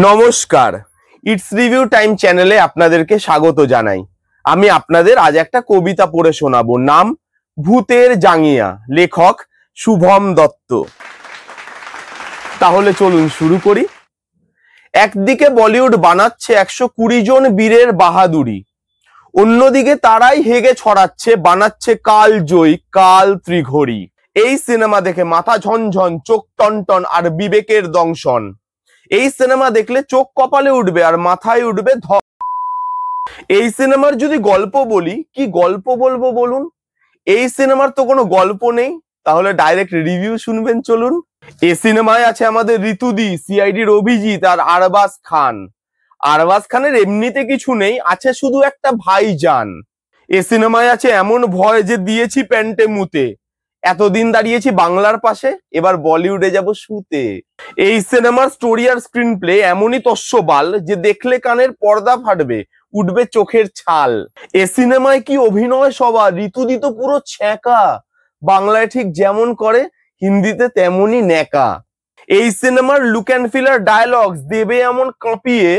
নমস্কার, it's review time চ্যানেলে আপনাদেরকে স্বাগত জানাই। আমি আপনাদের আজ একটা কবিতা পড়ে শোনাবো। নাম ভূতের জাঙ্গিয়া, লেখক শুভম দত্ত। তাহলে চলুন শুরু করি। একদিকে বলিউড বানাচ্ছে 120 জন বীরের বাহাদুরি, অন্যদিকে তারাই হেগে ছড়াচ্ছে, বানাচ্ছে কাল জয়ী কাল ত্রিঘড়ি। এই সিনেমা দেখে মাথা ঝনঝন, চোখ টনটন আর বিবেকের দংশন। এই সিনেমা দেখলে চোখ কপালে উঠবে আর মাথায় উঠবে এই সিনেমার যদি গল্প বলি, কি গল্প বলবো বলুন? এই সিনেমার তো কোনো গল্প নেই, তাহলে ডাইরেক্ট রিভিউ শুনবেন চলুন। এই সিনেমায় আছে আমাদের ঋতুদি, সিআইডির অভিজিৎ আর আরবাজ খান। আরবাজ খানের এমনিতে কিছু নেই, আছে শুধু একটা ভাইজান। এই সিনেমায় আছে এমন ভয় যে দিয়েছি প্যান্টে মুতে, এতদিন দাঁড়িয়েছি বাংলার পাশে, এবার বলিউডে যাব শুতে। এই সিনেমার স্টোরি আর স্ক্রিন প্লে এমনই তস্যবাল যে দেখলে কানের পর্দা ফাটবে, উঠবে চোখের ছাল। এ সিনেমায় কি অভিনয় সবার, ঋতুদি তো পুরো ছ্যাঁকা, বাংলায় ঠিক যেমন করে হিন্দিতে তেমনই ন্যাকা। এই সিনেমার লুক অ্যান্ড ফিল আর ডায়ালগস দেবে এমন কাঁপিয়ে,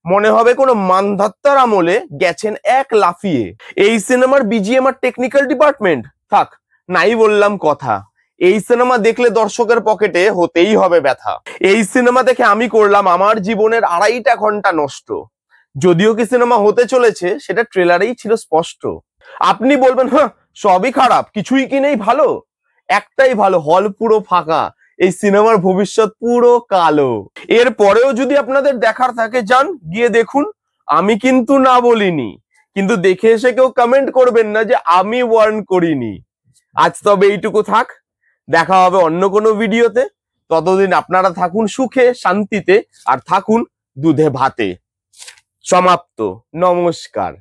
মনে হবে কোনো মানধাত্তার আমলে গেছেন এক লাফিয়ে। এই সিনেমার বিজিএম আর টেকনিক্যাল ডিপার্টমেন্ট থাক, নাই বললাম কথা। এই সিনেমা দেখলে দর্শকের পকেটে হতেই হবে ব্যথা। এই সিনেমা দেখে আমি করলাম আমার জীবনের 2.5 ঘন্টা নষ্ট। যদিও কি সিনেমা হতে চলেছে সেটা ট্রেলারেই ছিল স্পষ্ট। আপনি বলবেন হ্যাঁ সবই খারাপ, কিছুই কি নেই ভালো? একটাই ভালো, হল পুরো ফাঁকা, এই সিনেমার ভবিষ্যৎ পুরো কালো। এর পরেও যদি আপনাদের দেখার থাকে যান গিয়ে দেখুন, আমি কিন্তু না বলিনি। কিন্তু দেখে এসে কেউ কমেন্ট করবেন না যে আমি ওয়ার্ন করিনি। আজ তবে এইটুকু থাক, দেখা হবে অন্য কোনো ভিডিওতে। ততদিন আপনারা থাকুন সুখে শান্তিতে আর থাকুন দুধে ভাতে। সমাপ্ত। নমস্কার।